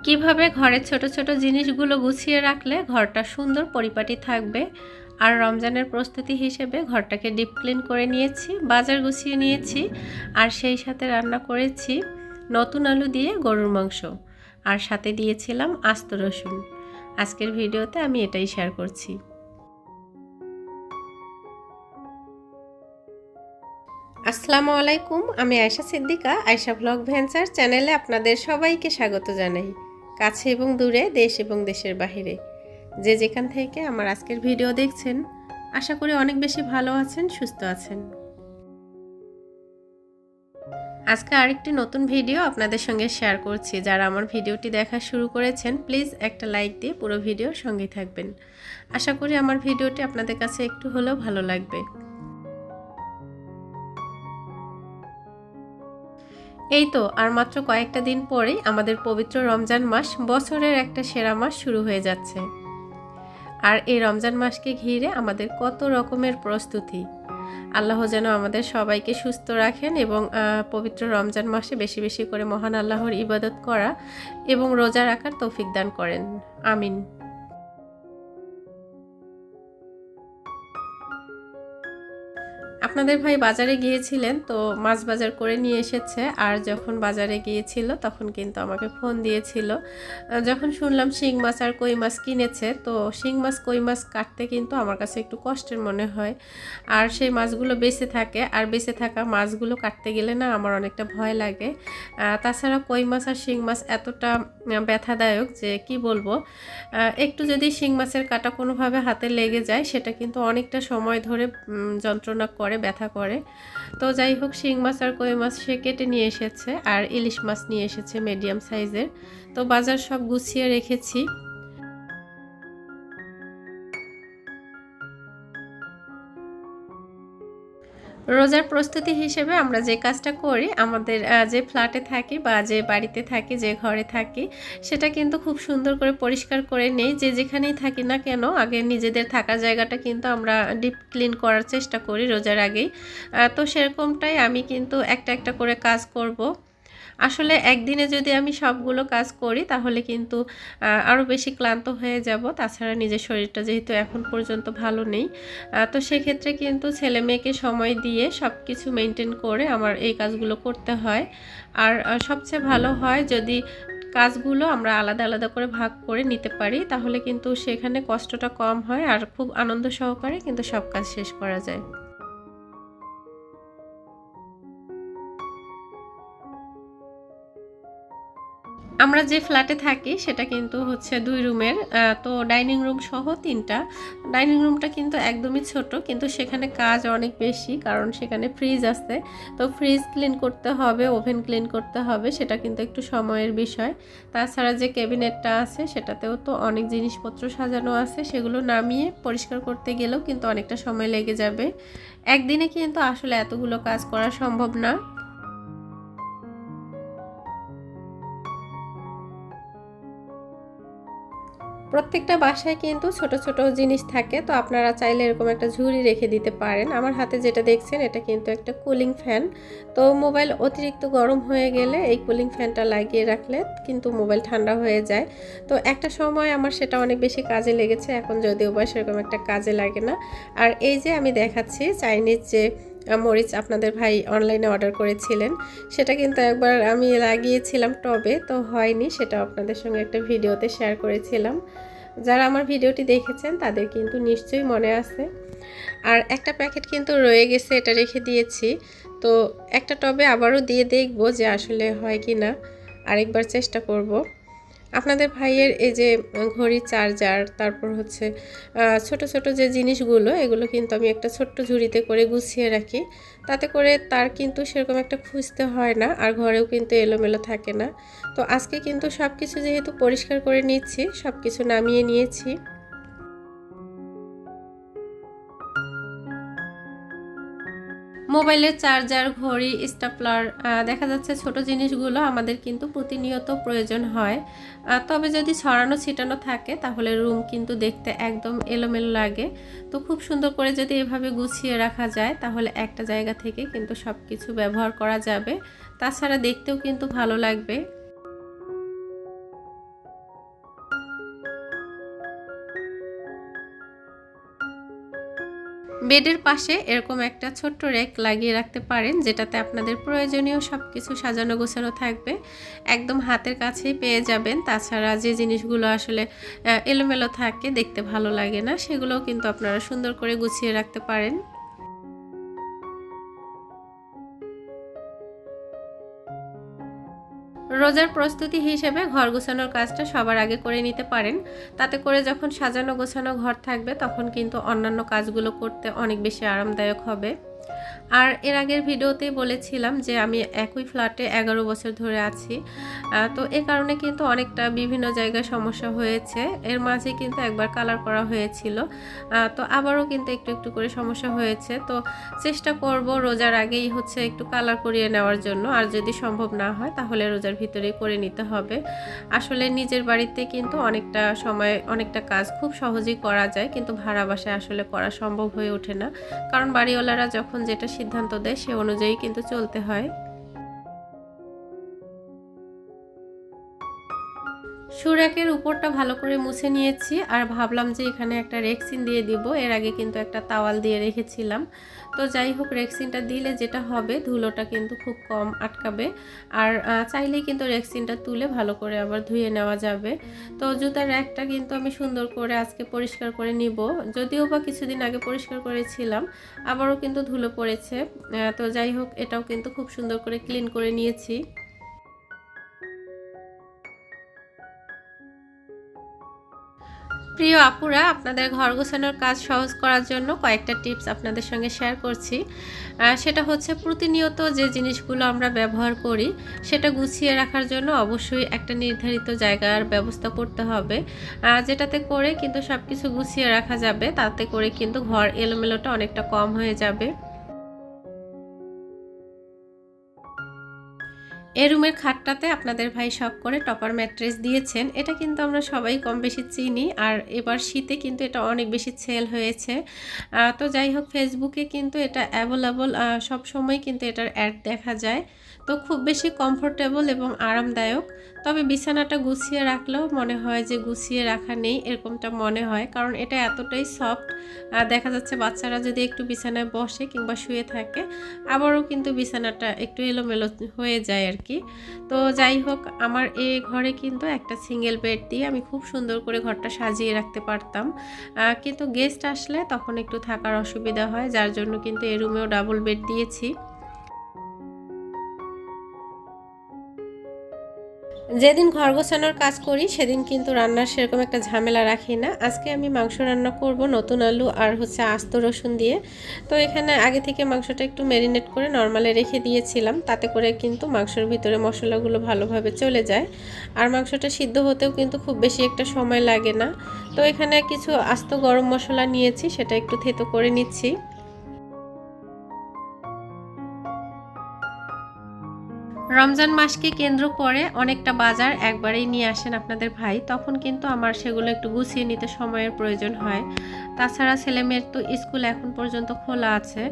কিভাবে ঘরের ছোট ছোট জিনিসগুলো গুছিয়ে রাখলে ঘরটা সুন্দর পরিপাটি থাকবে। আর রমজানের প্রস্তুতি হিসেবে ঘরটাকে ডিপ ক্লিন করে নিয়েছি, বাজার গুছিয়ে নিয়েছি, আর সেই সাথে রান্না করেছি নতুন আলু দিয়ে গরুর মাংস, আর সাথে দিয়েছিলাম আস্ত রসুন। আজকের ভিডিওতে আমি এটাই শেয়ার করছি। আসসালামু আলাইকুম, আমি আয়েশা সিদ্দিকা। আয়েশা ব্লগ ভেঞ্চার চ্যানেলে আপনাদের সবাইকে স্বাগত জানাই। কাছে এবং দূরে, দেশ এবং দেশের বাহিরে যে যেখান থেকে আমার আজকের ভিডিও দেখছেন, আশা করি অনেক বেশি ভালো আছেন, সুস্থ আছেন। আজকে আরেকটি নতুন ভিডিও আপনাদের সঙ্গে শেয়ার করছি। যারা আমার ভিডিওটি দেখা শুরু করেছেন, প্লিজ একটা লাইক দিয়ে পুরো ভিডিওর সঙ্গে থাকবেন। আশা করি আমার ভিডিওটি আপনাদের কাছে একটু হলেও ভালো লাগবে। এই তো আর মাত্র কয়েকটা দিন পরেই আমাদের পবিত্র রমজান মাস, বছরের একটা সেরা মাস শুরু হয়ে যাচ্ছে। আর এই রমজান মাসকে ঘিরে আমাদের কত রকমের প্রস্তুতি। আল্লাহ যেন আমাদের সবাইকে সুস্থ রাখেন এবং পবিত্র রমজান মাসে বেশি বেশি করে মহান আল্লাহর ইবাদত করা এবং রোজা রাখার তৌফিক দান করেন। আমিন। আপনাদের ভাই বাজারে গিয়েছিলেন, তো মাছ বাজার করে নিয়ে এসেছে। আর যখন বাজারে গিয়েছিল তখন কিন্তু আমাকে ফোন দিয়েছিল। যখন শুনলাম শিং মাছ আর কই মাছ কিনেছে, তো শিং মাছ কই মাছ কাটতে কিন্তু আমার কাছে একটু কষ্টের মনে হয়। আর সেই মাছগুলো বেঁচে থাকে, আর বেঁচে থাকা মাছগুলো কাটতে গেলে না আমার অনেকটা ভয় লাগে। তাছাড়া কই মাছ আর শিং মাছ এতটা ব্যথাদায়ক যে কি বলবো। একটু যদি শিং মাছের কাঁটা কোনোভাবে হাতে লেগে যায়, সেটা কিন্তু অনেকটা সময় ধরে যন্ত্রণা করে, ব্যথা করে। তো যাই হোক, শিং মাছ আর কই মাছ সে কেটে নিয়ে এসেছে, আর ইলিশ মাছ নিয়ে এসেছে মিডিয়াম সাইজের। তো বাজার সব গুছিয়ে রেখেছি। রোজার প্রস্তুতি হিসেবে আমরা যে কাজটা করি, আমাদের যে ফ্ল্যাটে থাকি বা যে বাড়িতে থাকি, যে ঘরে থাকি, সেটা কিন্তু খুব সুন্দর করে পরিষ্কার করে নেই। যে যেখানেই থাকি না কেন, আগে নিজেদের থাকার জায়গাটা কিন্তু আমরা ডিপ ক্লিন করার চেষ্টা করি রোজার আগেই। তো সেরকমটাই আমি কিন্তু একটা একটা করে কাজ করব। আসলে একদিনে যদি আমি সবগুলো কাজ করি তাহলে কিন্তু আরও বেশি ক্লান্ত হয়ে যাব। তাছাড়া নিজের শরীরটা যেহেতু এখন পর্যন্ত ভালো নেই, তো সেক্ষেত্রে কিন্তু ছেলে মেয়েকে সময় দিয়ে সব কিছু মেনটেন করে আমার এই কাজগুলো করতে হয়। আর সবচেয়ে ভালো হয় যদি কাজগুলো আমরা আলাদা আলাদা করে ভাগ করে নিতে পারি, তাহলে কিন্তু সেখানে কষ্টটা কম হয় আর খুব আনন্দ সহকারে কিন্তু সব কাজ শেষ করা যায়। আমরা যে ফ্ল্যাটে থাকি সেটা কিন্তু হচ্ছে 2 রুমের। তো ডাইনিং রুম সহ 3টা। ডাইনিং রুমটা কিন্তু একদমই ছোট, কিন্তু সেখানে কাজ অনেক বেশি, কারণ সেখানে ফ্রিজ আছে। তো ফ্রিজ ক্লিন করতে হবে, ওভেন ক্লিন করতে হবে, সেটা কিন্তু একটু সময়ের বিষয়। তাছাড়া যে ক্যাবিনেটটা আছে সেটাতেও তো অনেক জিনিসপত্র সাজানো আছে, সেগুলো নামিয়ে পরিষ্কার করতে গেলেও কিন্তু অনেকটা সময় লেগে যাবে। একদিনে কিন্তু আসলে এতগুলো কাজ করা সম্ভব না। প্রত্যেকটা বাসায় কিন্তু ছোট ছোট জিনিস থাকে, তো আপনারা চাইলে এরকম একটা ঝুড়ি রেখে দিতে পারেন। আমার হাতে যেটা দেখছেন এটা কিন্তু একটা কুলিং ফ্যান। তো মোবাইল অতিরিক্ত গরম হয়ে গেলে এই কুলিং ফ্যানটা লাগিয়ে রাখলে কিন্তু মোবাইল ঠান্ডা হয়ে যায়। তো একটা সময় আমার সেটা অনেক বেশি কাজে লেগেছে, এখন যদিও বা সেরকম একটা কাজে লাগে না। আর এই যে আমি দেখাচ্ছি চাইনিজ যে মরিচ আপনাদের ভাই অনলাইনে অর্ডার করেছিলেন, সেটা কিন্তু একবার আমি লাগিয়েছিলাম টবে, তো হয়নি। সেটা আপনাদের সঙ্গে একটা ভিডিওতে শেয়ার করেছিলাম। যারা আমার ভিডিওটি দেখেছেন তাদের কিন্তু নিশ্চয়ই মনে আছে। আর একটা প্যাকেট কিন্তু রয়ে গেছে, এটা রেখে দিয়েছি। তো একটা টবে আবারও দিয়ে দেখব যে আসলে হয় কি না, আরেকবার চেষ্টা করব। আপনাদের ভাইয়ের এই যে ঘড়ি, চার্জার, তারপর হচ্ছে ছোট ছোট যে জিনিসগুলো, এগুলো কিন্তু আমি একটা ছোট্ট ঝুড়িতে করে গুছিয়ে রাখি। তাতে করে তার কিন্তু সেরকম একটা খুঁজতে হয় না, আর ঘরেও কিন্তু এলোমেলো থাকে না। তো আজকে কিন্তু সব কিছু যেহেতু পরিষ্কার করে নিচ্ছি, সব কিছু নামিয়ে নিয়েছি। মোবাইলের চার্জার, ঘড়ি, স্টেপলার, দেখা যাচ্ছে ছোট জিনিসগুলো আমাদের কিন্তু প্রতিনিয়ত প্রয়োজন হয়। তবে যদি ছড়ানো ছিটানো থাকে তাহলে রুম কিন্তু দেখতে একদম এলোমেলো লাগে। তো খুব সুন্দর করে যদি এভাবে গুছিয়ে রাখা যায় তাহলে একটা জায়গা থেকে কিন্তু সব কিছু ব্যবহার করা যাবে। তাছাড়া দেখতেও কিন্তু ভালো লাগবে। বেডের পাশে এরকম একটা ছোট্ট রেক লাগিয়ে রাখতে পারেন, যেটাতে আপনাদের প্রয়োজনীয় সব কিছু সাজানো গোছানো থাকবে, একদম হাতের কাছেই পেয়ে যাবেন। তাছাড়া যে জিনিসগুলো আসলে এলোমেলো থাকে, দেখতে ভালো লাগে না, সেগুলোও কিন্তু আপনারা সুন্দর করে গুছিয়ে রাখতে পারেন। রোজার প্রস্তুতি হিসেবে ঘর গোছানোর কাজটা সবার আগে করে নিতে পারেন। তাতে করে যখন সাজানো গোছানো ঘর থাকবে, তখন কিন্তু অন্যান্য কাজগুলো করতে অনেক বেশি আরামদায়ক হবে। আর এর আগের ভিডিওতেই বলেছিলাম যে আমি একই ফ্ল্যাটে 11 বছর ধরে আছি। তো এ কারণে কিন্তু অনেকটা বিভিন্ন জায়গায় সমস্যা হয়েছে। এর মাঝে কিন্তু একবার কালার করা হয়েছিল। তো আবারও কিন্তু একটু একটু করে সমস্যা হয়েছে। তো চেষ্টা করব রোজার আগেই হচ্ছে একটু কালার করিয়ে নেওয়ার জন্য। আর যদি সম্ভব না হয় তাহলে রোজার ভিতরেই করে নিতে হবে। আসলে নিজের বাড়িতে কিন্তু অনেকটা সময় অনেকটা কাজ খুব সহজেই করা যায়, কিন্তু ভাড়া বাসায় আসলে করা সম্ভব হয়ে ওঠে না। কারণ বাড়িওয়ালারা যখন যেটা সিদ্ধান্ত দেয় সে অনুযায়ী কিন্তু চলতে হয়। সুরাকের উপরটা ভালো করে মুছে নিয়েছি, আর ভাবলাম যে এখানে একটা রেক্সিন দিয়ে দিব। এর আগে কিন্তু একটা তাওয়াল দিয়ে রেখেছিলাম। তো যাই হোক, রেক্সিনটা দিলে যেটা হবে, ধুলোটা কিন্তু খুব কম আটকাবে। আর চাইলেই কিন্তু রেক্সিনটা তুলে ভালো করে আবার ধুয়ে নেওয়া যাবে। তো জুতার র্যাকটা কিন্তু আমি সুন্দর করে আজকে পরিষ্কার করে নিব। যদিও বা কিছুদিন আগে পরিষ্কার করেছিলাম, আবারও কিন্তু ধুলো পড়েছে। তো যাই হোক, এটাও কিন্তু খুব সুন্দর করে ক্লিন করে নিয়েছি। প্রিয় আপুরা, আপনাদের ঘর গোছানোর কাজ সহজ করার জন্য কয়েকটা টিপস আপনাদের সঙ্গে শেয়ার করছি। সেটা হচ্ছে, প্রতিনিয়ত যে জিনিসগুলো আমরা ব্যবহার করি সেটা গুছিয়ে রাখার জন্য অবশ্যই একটা নির্ধারিত জায়গার ব্যবস্থা করতে হবে, যেটাতে করে কিন্তু সব কিছু গুছিয়ে রাখা যাবে। তাতে করে কিন্তু ঘর এলোমেলোটা অনেকটা কম হয়ে যাবে। এই রুমের খাটটাতে আপনাদের ভাই শখ করে টপার ম্যাট্রেস দিয়েছেন। এটা কিন্তু আমরা সবাই কম বেশি চিনি, আর এবার শীতে কিন্তু এটা অনেক বেশি সেল হয়েছে। তো যাই হোক, ফেসবুকে কিন্তু এটা অ্যাভেলেবল, সব সময় কিন্তু এটার অ্যাড দেখা যায়। তো খুব বেশি কমফোর্টেবল এবং আরামদায়ক। তবে বিছানাটা গুছিয়ে রাখলেও মনে হয় যে গুছিয়ে রাখা নেই, এরকমটা মনে হয়, কারণ এটা এতটাই সফট। দেখা যাচ্ছে বাচ্চারা যদি একটু বিছানায় বসে কিংবা শুয়ে থাকে, আবারও কিন্তু বিছানাটা একটু এলোমেলো হয়ে যায় আর কি। তো যাই হোক, আমার এই ঘরে কিন্তু একটা সিঙ্গেল বেড দিয়ে আমি খুব সুন্দর করে ঘরটা সাজিয়ে রাখতে পারতাম, কিন্তু গেস্ট আসলে তখন একটু থাকার অসুবিধা হয়, যার জন্য কিন্তু এই রুমেও ডাবল বেড দিয়েছি। যেদিন ঘর গোছানোর কাজ করি সেদিন কিন্তু রান্নার সেরকম একটা ঝামেলা রাখি না। আজকে আমি মাংস রান্না করব নতুন আলু আর হচ্ছে আস্ত রসুন দিয়ে। তো এখানে আগে থেকে মাংসটা একটু ম্যারিনেট করে নরমালে রেখে দিয়েছিলাম, তাতে করে কিন্তু মাংসের ভিতরে মশলাগুলো ভালোভাবে চলে যায়। আর মাংসটা সিদ্ধ হতেও কিন্তু খুব বেশি একটা সময় লাগে না। তো এখানে কিছু আস্ত গরম মশলা নিয়েছি, সেটা একটু থেতো করে নিচ্ছি। রমজান মাসকে কেন্দ্র করে অনেকটা বাজার একবারেই নিয়ে আসেন আপনাদের ভাই, তখন কিন্তু আমার সেগুলো একটু গুছিয়ে নিতে সময়ের প্রয়োজন হয়। তাছাড়া ছেলেমেয়ের তো স্কুল এখন পর্যন্ত খোলা আছে,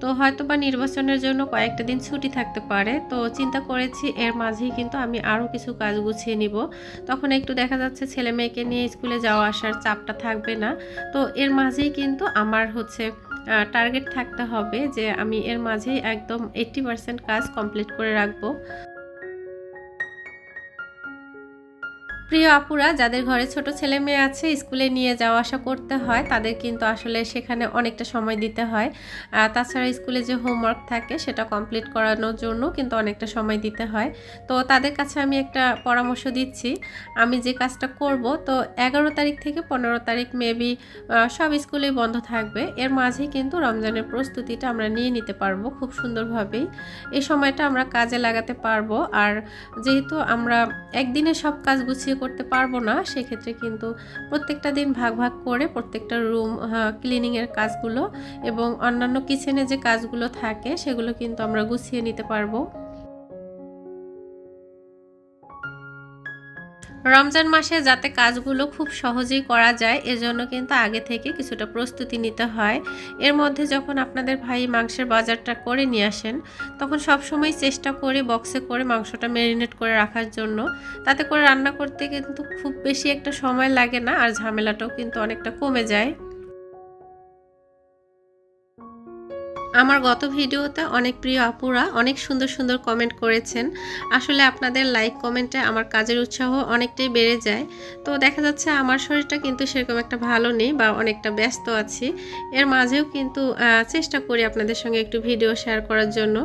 তো হয়তো বা নির্বাচনের জন্য কয়েকটা দিন ছুটি থাকতে পারে। তো চিন্তা করেছি এর মাঝেই কিন্তু আমি আরও কিছু কাজ গুছিয়ে নিব, তখন একটু দেখা যাচ্ছে ছেলে মেয়েকে নিয়ে স্কুলে যাওয়া আসার চাপটা থাকবে না। তো এর মাঝেই কিন্তু আমার হচ্ছে টার্গেট থাকতে হবে যে আমি এর মাঝেই একদম 80% কাজ কমপ্লিট করে রাখবো। প্রিয় আপুরা, যাদের ঘরে ছোট ছেলে মেয়ে আছে, স্কুলে নিয়ে যাওয়া আসা করতে হয়, তাদের কিন্তু আসলে সেখানে অনেকটা সময় দিতে হয়। তাছাড়া স্কুলে যে হোমওয়ার্ক থাকে সেটা কমপ্লিট করানোর জন্য কিন্তু অনেকটা সময় দিতে হয়। তো তাদের কাছে আমি একটা পরামর্শ দিচ্ছি, আমি যে কাজটা করব, তো 11 তারিখ থেকে 15 তারিখ মেবি সব স্কুলেই বন্ধ থাকবে। এর মাঝেই কিন্তু রমজানের প্রস্তুতিটা আমরা নিয়ে নিতে পারবো খুব সুন্দরভাবেই। এই সময়টা আমরা কাজে লাগাতে পারবো। আর যেহেতু আমরা একদিনে সব কাজ গুছিয়ে করতে পারবো না, সেক্ষেত্রে কিন্তু প্রত্যেকটা দিন ভাগ ভাগ করে প্রত্যেকটা রুম ক্লিনিংয়ের কাজগুলো এবং অন্যান্য কিচেনে যে কাজগুলো থাকে সেগুলো কিন্তু আমরা গুছিয়ে নিতে পারবো। রমজান মাসে যাতে কাজগুলো খুব সহজেই করা যায়, এজন্য কিন্তু আগে থেকে কিছুটা প্রস্তুতি নিতে হয়। এর মধ্যে যখন আপনাদের ভাই মাংসের বাজারটা করে নিয়ে আসেন, তখন সবসময় চেষ্টা করি বক্সে করে মাংসটা ম্যারিনেট করে রাখার জন্য। তাতে করে রান্না করতে কিন্তু খুব বেশি একটা সময় লাগে না, আর ঝামেলাটাও কিন্তু অনেকটা কমে যায়। আমার গত ভিডিওতে অনেক প্রিয় আপুরা অনেক সুন্দর সুন্দর কমেন্ট করেছেন। আসলে আপনাদের লাইক কমেন্টে আমার কাজের উৎসাহ অনেকটাই বেড়ে যায়। তো দেখা যাচ্ছে আমার শরীরটা কিন্তু সেরকম একটা ভালো নেই বা অনেকটা ব্যস্ত আছি। এর মাঝেও কিন্তু চেষ্টা করি আপনাদের সঙ্গে একটু ভিডিও শেয়ার করার জন্য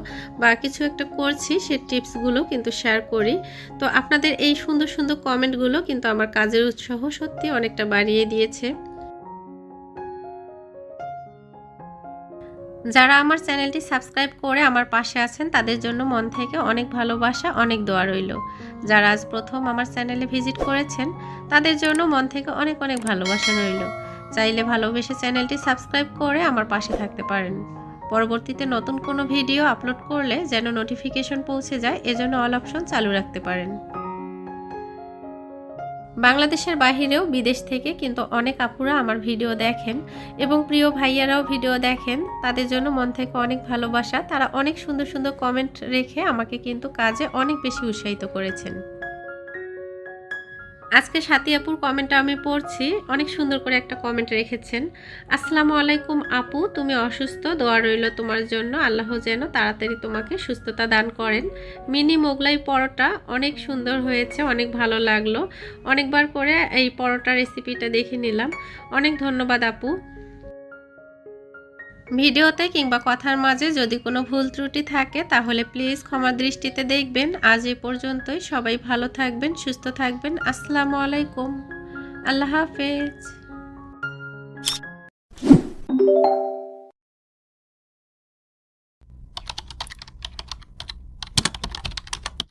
বা কিছু একটা করছি সেই টিপসগুলো কিন্তু শেয়ার করি। তো আপনাদের এই সুন্দর সুন্দর কমেন্টগুলো কিন্তু আমার কাজের উৎসাহ সত্যি অনেকটা বাড়িয়ে দিয়েছে। যারা আমার চ্যানেলটি সাবস্ক্রাইব করে আমার পাশে আছেন তাদের জন্য মন থেকে অনেক ভালোবাসা, অনেক দোয়া রইল। যারা আজ প্রথম আমার চ্যানেলে ভিজিট করেছেন তাদের জন্য মন থেকে অনেক অনেক ভালোবাসা রইল। চাইলে ভালোবেসে চ্যানেলটি সাবস্ক্রাইব করে আমার পাশে থাকতে পারেন। পরবর্তীতে নতুন কোনো ভিডিও আপলোড করলে যেন নোটিফিকেশন পৌঁছে যায় এজন্য অল অপশন চালু রাখতে পারেন। বাংলাদেশের বাহিরেও বিদেশ থেকে কিন্তু অনেক আপুরা আমার ভিডিও দেখেন এবং প্রিয় ভাইয়ারাও ভিডিও দেখেন। তাদের জন্য মন থেকে অনেক ভালোবাসা। তারা অনেক সুন্দর সুন্দর কমেন্ট রেখে আমাকে কিন্তু কাজে অনেক বেশি উৎসাহিত করেছেন। আজকে সাথী আপুর কমেন্টটা আমি পড়ছি। অনেক সুন্দর করে একটা কমেন্ট রেখেছেন। আসসালামু আলাইকুম আপু, তুমি অসুস্থ, দোয়া রইল তোমার জন্য। আল্লাহ যেন তাড়াতাড়ি তোমাকে সুস্থতা দান করেন। মিনি মোগলাই পরোটা অনেক সুন্দর হয়েছে, অনেক ভালো লাগলো। অনেকবার করে এই পরোটা রেসিপিটা দেখে নিলাম। অনেক ধন্যবাদ আপু। ভিডিওতে কিংবা কথার মাঝে যদি কোনো ভুল ত্রুটি থাকে তাহলে প্লিজ ক্ষমা দৃষ্টিতে দেখবেন। আজ এ পর্যন্তই। সবাই ভালো থাকবেন, সুস্থ থাকবেন। আসসালামু আলাইকুম। আল্লাহ হাফেজ।